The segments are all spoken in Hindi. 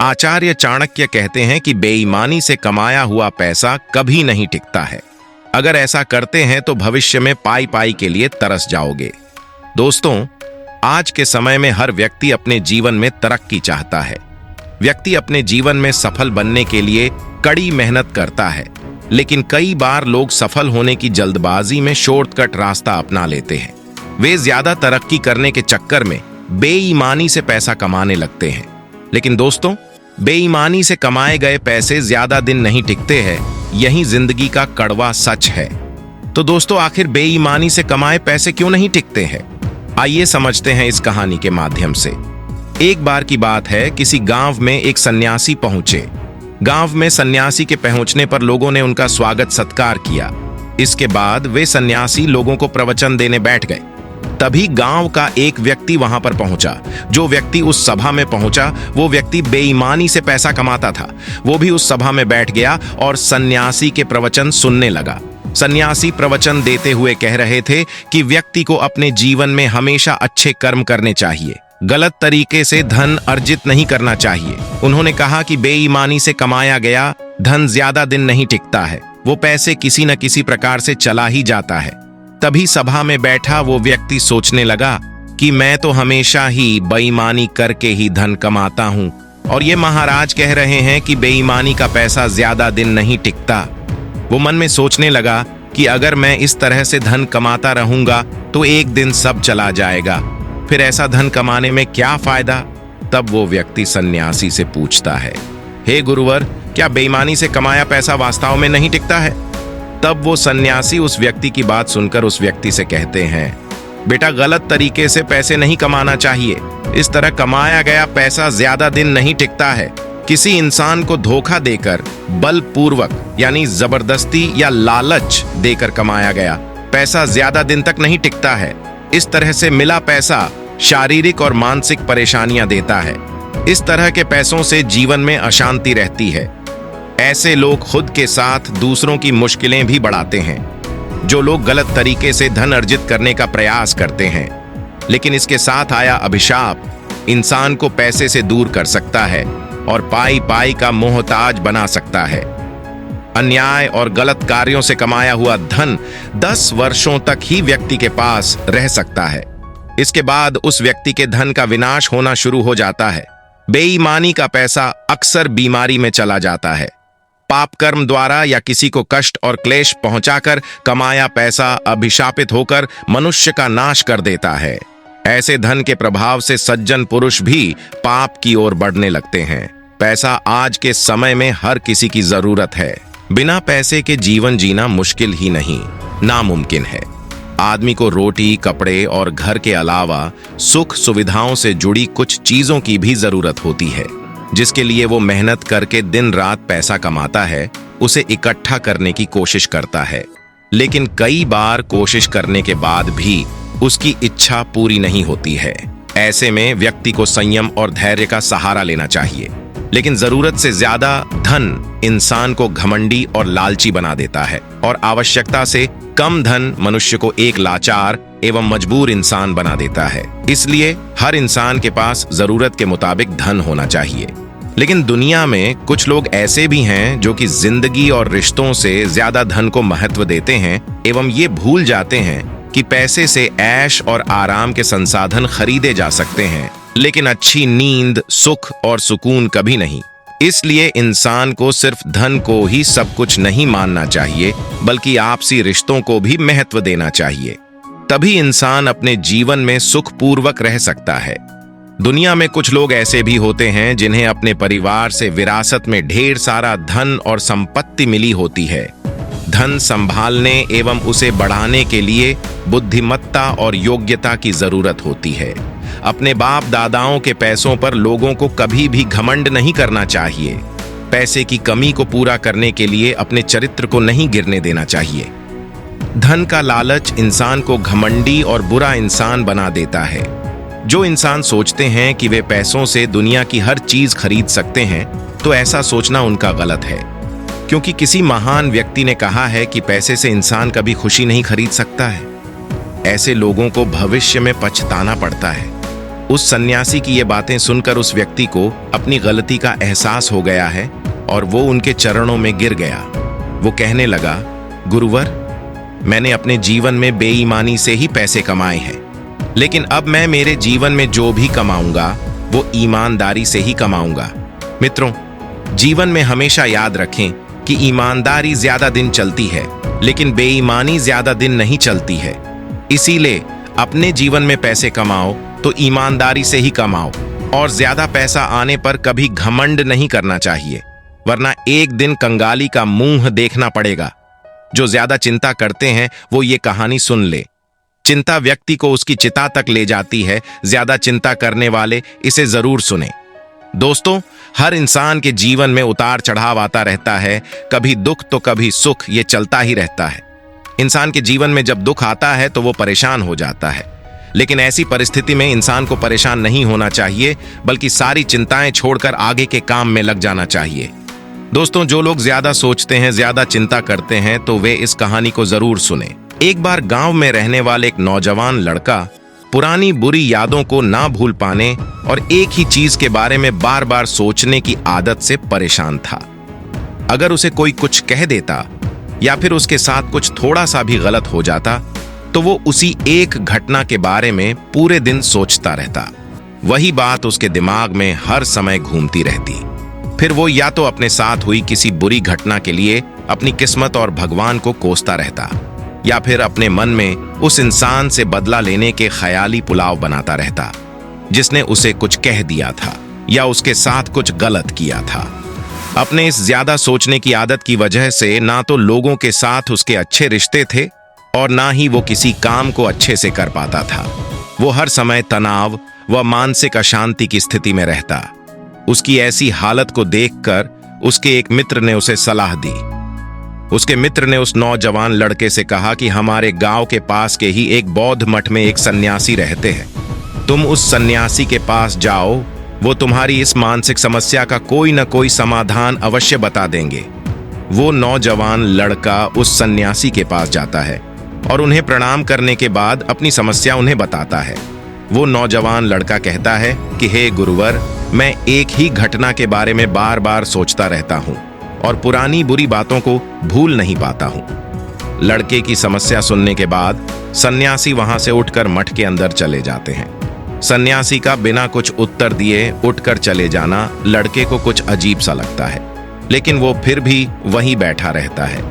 आचार्य चाणक्य कहते हैं कि बेईमानी से कमाया हुआ पैसा कभी नहीं टिकता है। अगर ऐसा करते हैं तो भविष्य में पाई पाई के लिए तरस जाओगे। दोस्तों, आज के समय में हर व्यक्ति अपने जीवन में तरक्की चाहता है। व्यक्ति अपने जीवन में सफल बनने के लिए कड़ी मेहनत करता है, लेकिन कई बार लोग सफल होने की जल्दबाजी में शॉर्टकट रास्ता अपना लेते हैं। वे ज्यादा तरक्की करने के चक्कर में बेईमानी से पैसा कमाने लगते हैं। लेकिन दोस्तों, बेईमानी से कमाए गए पैसे ज्यादा दिन नहीं टिकते हैं। यही जिंदगी का कड़वा सच है। तो दोस्तों, आखिर बेईमानी से कमाए पैसे क्यों नहीं टिकते हैं? आइए समझते हैं इस कहानी के माध्यम से। एक बार की बात है, किसी गांव में एक सन्यासी पहुंचे। गांव में सन्यासी के पहुंचने पर लोगों ने उनका स्वागत सत्कार किया। इसके बाद वे सन्यासी लोगों को प्रवचन देने बैठ गए। तभी गांव का एक व्यक्ति वहां पर पहुंचा। जो व्यक्ति उस सभा में पहुंचा, वो व्यक्ति बेईमानी से पैसा कमाता था। वो भी उस सभा में बैठ गया और सन्यासी के प्रवचन सुनने लगा। सन्यासी प्रवचन देते हुए कह रहे थे कि व्यक्ति को अपने जीवन में हमेशा अच्छे कर्म करने चाहिए, गलत तरीके से धन अर्जित नहीं करना चाहिए। उन्होंने कहा कि बेईमानी से कमाया गया धन ज्यादा दिन नहीं टिकता है, वो पैसे किसी न किसी प्रकार से चला ही जाता है। तभी सभा में बैठा वो व्यक्ति सोचने लगा कि मैं तो हमेशा ही बेईमानी करके ही धन कमाता हूँ, और ये महाराज कह रहे हैं कि बेईमानी का पैसा ज्यादा दिन नहीं टिकता। वो मन में सोचने लगा कि अगर मैं इस तरह से धन कमाता रहूंगा तो एक दिन सब चला जाएगा, फिर ऐसा धन कमाने में क्या फायदा। तब वो व्यक्ति सन्यासी से पूछता है, हे गुरुवर, क्या बेईमानी से कमाया पैसा वास्तव में नहीं टिकता है? तब वो सन्यासी उस व्यक्ति की बात सुनकर उस व्यक्ति से कहते हैं, बेटा, गलत तरीके से पैसे नहीं कमाना चाहिए। इस तरह कमाया गया पैसा ज्यादा दिन नहीं टिकता है। किसी इंसान को धोखा देकर, बलपूर्वक यानी जबरदस्ती या लालच देकर कमाया गया पैसा ज्यादा दिन तक नहीं टिकता है। इस तरह से मिला पैसा शारीरिक और मानसिक परेशानियां देता है। इस तरह के पैसों से जीवन में अशांति रहती है। ऐसे लोग खुद के साथ दूसरों की मुश्किलें भी बढ़ाते हैं। जो लोग गलत तरीके से धन अर्जित करने का प्रयास करते हैं, लेकिन इसके साथ आया अभिशाप इंसान को पैसे से दूर कर सकता है और पाई पाई का मोहताज बना सकता है। अन्याय और गलत कार्यों से कमाया हुआ धन 10 वर्षों तक ही व्यक्ति के पास रह सकता है। इसके बाद उस व्यक्ति के धन का विनाश होना शुरू हो जाता है। बेईमानी का पैसा अक्सर बीमारी में चला जाता है। पाप कर्म द्वारा या किसी को कष्ट और क्लेश पहुंचाकर कमाया पैसा अभिशापित होकर मनुष्य का नाश कर देता है। ऐसे धन के प्रभाव से सज्जन पुरुष भी पाप की ओर बढ़ने लगते हैं। पैसा आज के समय में हर किसी की जरूरत है। बिना पैसे के जीवन जीना मुश्किल ही नहीं, नामुमकिन है। आदमी को रोटी, कपड़े और घर के अलावा सुख सुविधाओं से जुड़ी कुछ चीजों की भी जरूरत होती है, जिसके लिए वो मेहनत करके दिन रात पैसा कमाता है, उसे इकट्ठा करने की कोशिश करता है। लेकिन कई बार कोशिश करने के बाद भी उसकी इच्छा पूरी नहीं होती है। ऐसे में व्यक्ति को संयम और धैर्य का सहारा लेना चाहिए। लेकिन जरूरत से ज्यादा धन इंसान को घमंडी और लालची बना देता है, और आवश्यकता से कम धन मनुष्य को एक लाचार एवं मजबूर इंसान बना देता है। इसलिए हर इंसान के पास जरूरत के मुताबिक धन होना चाहिए। लेकिन दुनिया में कुछ लोग ऐसे भी हैं जो कि जिंदगी और रिश्तों से ज्यादा धन को महत्व देते हैं एवं ये भूल जाते हैं कि पैसे से ऐश और आराम के संसाधन खरीदे जा सकते हैं, लेकिन अच्छी नींद, सुख और सुकून कभी नहीं। इसलिए इंसान को सिर्फ धन को ही सब कुछ नहीं मानना चाहिए, बल्कि आपसी रिश्तों को भी महत्व देना चाहिए। तभी इंसान अपने जीवन में सुखपूर्वक रह सकता है। दुनिया में कुछ लोग ऐसे भी होते हैं जिन्हें अपने परिवार से विरासत में ढेर सारा धन और संपत्ति मिली होती है। धन संभालने एवं उसे बढ़ाने के लिए बुद्धिमत्ता और योग्यता की जरूरत होती है। अपने बाप दादाओं के पैसों पर लोगों को कभी भी घमंड नहीं करना चाहिए। पैसे की कमी को पूरा करने के लिए अपने चरित्र को नहीं गिरने देना चाहिए। धन का लालच इंसान को घमंडी और बुरा इंसान बना देता है। जो इंसान सोचते हैं कि वे पैसों से दुनिया की हर चीज खरीद सकते हैं, तो ऐसा सोचना उनका गलत है। क्योंकि किसी महान व्यक्ति ने कहा है कि पैसे से इंसान कभी खुशी नहीं खरीद सकता है। ऐसे लोगों को भविष्य में पछताना पड़ता है। उस सन्यासी की ये बातें सुनकर उस व्यक्ति को अपनी गलती का एहसास हो गया है और वो उनके चरणों में गिर गया। वो कहने लगा, गुरुवर, मैंने अपने जीवन में बेईमानी से ही पैसे कमाए हैं, लेकिन अब मैं मेरे जीवन में जो भी कमाऊंगा वो ईमानदारी से ही कमाऊंगा। मित्रों, जीवन में हमेशा याद रखें कि ईमानदारी ज्यादा दिन चलती है, लेकिन बेईमानी ज्यादा दिन नहीं चलती है। इसीलिए अपने जीवन में पैसे कमाओ तो ईमानदारी से ही कमाओ, और ज्यादा पैसा आने पर कभी घमंड नहीं करना चाहिए, वरना एक दिन कंगाली का मुंह देखना पड़ेगा। जो ज्यादा चिंता करते हैं वो ये कहानी सुन ले। चिंता व्यक्ति को उसकी चिता तक ले जाती है। ज्यादा चिंता करने वाले इसे जरूर सुने। दोस्तों, हर इंसान के जीवन में उतार चढ़ाव आता रहता है, कभी दुख तो कभी सुख, ये चलता ही रहता है। इंसान के जीवन में जब दुख आता है तो वो परेशान हो जाता है, लेकिन ऐसी परिस्थिति में इंसान को परेशान नहीं होना चाहिए, बल्कि सारी चिंताएं छोड़कर आगे के काम में लग जाना चाहिए। दोस्तों, जो लोग ज्यादा सोचते हैं, ज्यादा चिंता करते हैं, तो वे इस कहानी को जरूर सुने। एक बार गांव में रहने वाले एक नौजवान लड़का पुरानी बुरी यादों को ना भूल पाने और एक ही चीज के बारे में बार बार सोचने की आदत से परेशान था। अगर उसे कोई कुछ कह देता या फिर उसके साथ कुछ थोड़ा सा भी गलत हो जाता तो वो उसी एक घटना के बारे में पूरे दिन सोचता रहता। वही बात उसके दिमाग में हर समय घूमती रहती। फिर वो या तो अपने साथ हुई किसी बुरी घटना के लिए अपनी किस्मत और भगवान को कोसता रहता, या फिर अपने मन में उस इंसान से बदला लेने के ख्याली पुलाव बनाता रहता जिसने उसे कुछ कह दिया था या उसके साथ कुछ गलत किया था। अपने इस ज्यादा सोचने की आदत की वजह से ना तो लोगों के साथ उसके अच्छे रिश्ते थे और ना ही वो किसी काम को अच्छे से कर पाता था। वो हर समय तनाव व मानसिक अशांति की स्थिति में रहता। उसकी ऐसी हालत को देखकर उसके एक मित्र ने उसे सलाह दी। उसके मित्र ने उस नौजवान लड़के से कहा कि हमारे गांव के पास के ही एक बौद्ध मठ में एक सन्यासी रहते हैं। तुम उस सन्यासी के पास जाओ, वो तुम्हारी इस मानसिक समस्या का कोई न कोई समाधान अवश्य बता देंगे। वो नौजवान लड़का उस सन्यासी के पास जाता है और उन्हें प्रणाम करने के बाद अपनी समस्या उन्हें बताता है। वो नौजवान लड़का कहता है कि हे गुरुवर, मैं एक ही घटना के बारे में बार बार सोचता रहता हूँ और पुरानी बुरी बातों को भूल नहीं पाता हूँ। लड़के की समस्या सुनने के बाद सन्यासी वहां से उठकर मठ के अंदर चले जाते हैं। सन्यासी का बिना कुछ उत्तर दिए उठकर चले जाना लड़के को कुछ अजीब सा लगता है, लेकिन वो फिर भी वहीं बैठा रहता है।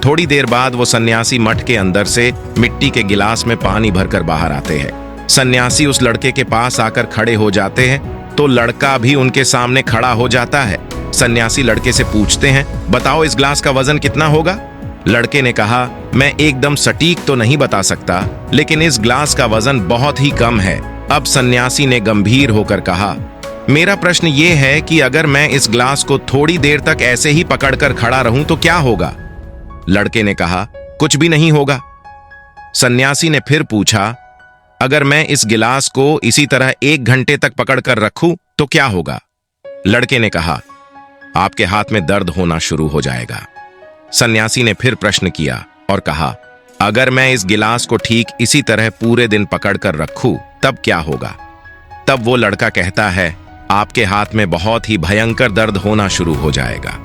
थोड़ी देर बाद वो सन्यासी मठ के अंदर से मिट्टी के गिलास में पानी भरकर बाहर आते हैं। सन्यासी उस लड़के के पास आकर खड़े हो जाते हैं तो लड़का भी उनके सामने खड़ा हो जाता है। सन्यासी लड़के से पूछते हैं, बताओ इस ग्लास का वजन कितना होगा? लड़के ने कहा, मैं एकदम सटीक तो नहीं बता सकता, लेकिन इस ग्लास का वजन बहुत ही कम है। अब सन्यासी ने गंभीर होकर कहा, मेरा प्रश्न ये है कि अगर मैं इस ग्लास को थोड़ी देर तक ऐसे ही पकड़कर खड़ा रहूं तो क्या होगा? लड़के ने कहा, कुछ भी नहीं होगा। सन्यासी ने फिर पूछा, अगर मैं इस गिलास को इसी तरह 1 घंटे तक पकड़कर रखूं तो क्या होगा? लड़के ने कहा, आपके हाथ में दर्द होना शुरू हो जाएगा। सन्यासी ने फिर प्रश्न किया और कहा, अगर मैं इस गिलास को ठीक इसी तरह पूरे दिन पकड़कर रखूं तब क्या होगा? तब वो लड़का कहता है, आपके हाथ में बहुत ही भयंकर दर्द होना शुरू हो जाएगा।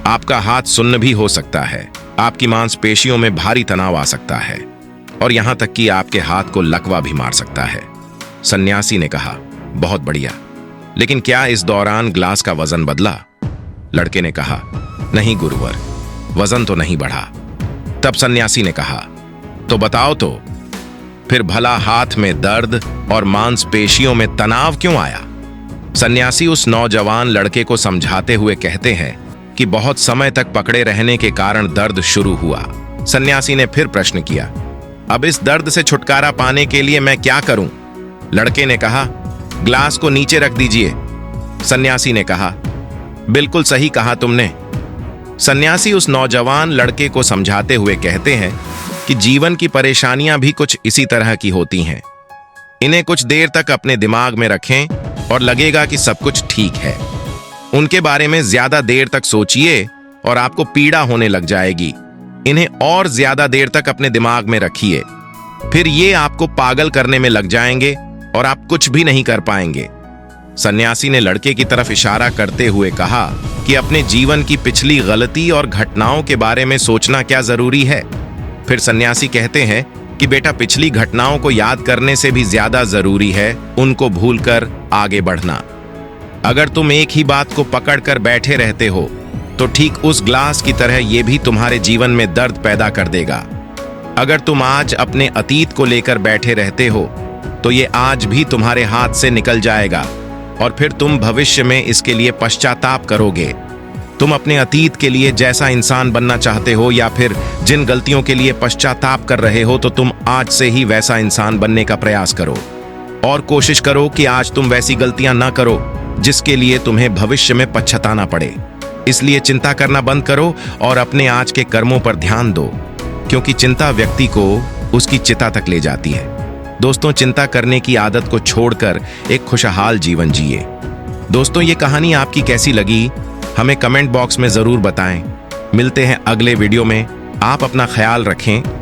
आपका हाथ सुन्न भी हो सकता है, आपकी मांसपेशियों में भारी तनाव आ सकता है और यहां तक कि आपके हाथ को लकवा भी मार सकता है। सन्यासी ने कहा, बहुत बढ़िया, लेकिन क्या इस दौरान ग्लास का वजन बदला? लड़के ने कहा, नहीं गुरुवर, वजन तो नहीं बढ़ा। तब सन्यासी ने कहा, तो बताओ तो फिर भला हाथ में दर्द और मांसपेशियों में तनाव क्यों आया? सन्यासी उस नौजवान लड़के को समझाते हुए कहते हैं कि बहुत समय तक पकड़े रहने के कारण दर्द शुरू हुआ। सन्यासी ने फिर प्रश्न किया, अब इस दर्द से छुटकारा पाने के लिए मैं क्या करूं? लड़के ने कहा, ग्लास को नीचे रख दीजिए। सन्यासी ने कहा, बिल्कुल सही कहा तुमने। सन्यासी उस नौजवान लड़के को समझाते हुए कहते हैं कि जीवन की परेशानियां भी कुछ इसी तरह की होती हैं। इन्हें कुछ देर तक अपने दिमाग में रखें और लगेगा कि सब कुछ ठीक है। उनके बारे में ज्यादा देर तक सोचिए और आपको पीड़ा होने लग जाएगी। इन्हें और ज्यादा देर तक अपने दिमाग में रखिए, फिर ये आपको पागल करने में लग जाएंगे और आप कुछ भी नहीं कर पाएंगे। सन्यासी ने लड़के की तरफ इशारा करते हुए कहा कि अपने जीवन की पिछली गलती और घटनाओं के बारे में सोचना क्या जरूरी है। फिर सन्यासी कहते हैं कि बेटा, पिछली घटनाओं को याद करने से भी ज्यादा जरूरी है उनको भूलकर आगे बढ़ना। अगर तुम एक ही बात को पकड़कर बैठे रहते हो तो ठीक उस ग्लास की तरह यह भी तुम्हारे जीवन में दर्द पैदा कर देगा। अगर तुम आज अपने अतीत को लेकर बैठे रहते हो तो ये आज भी तुम्हारे हाथ से निकल जाएगा और फिर तुम भविष्य में इसके लिए पश्चाताप करोगे। तुम अपने अतीत के लिए जैसा इंसान बनना चाहते हो या फिर जिन गलतियों के लिए पश्चाताप कर रहे हो, तो तुम आज से ही वैसा इंसान बनने का प्रयास करो और कोशिश करो कि आज तुम वैसी गलतियां ना करो जिसके लिए तुम्हें भविष्य में पछताना पड़े। इसलिए चिंता करना बंद करो और अपने आज के कर्मों पर ध्यान दो, क्योंकि चिंता व्यक्ति को उसकी चिता तक ले जाती है। दोस्तों, चिंता करने की आदत को छोड़कर एक खुशहाल जीवन जिए। दोस्तों, ये कहानी आपकी कैसी लगी हमें कमेंट बॉक्स में जरूर बताएं। मिलते हैं अगले वीडियो में। आप अपना ख्याल रखें।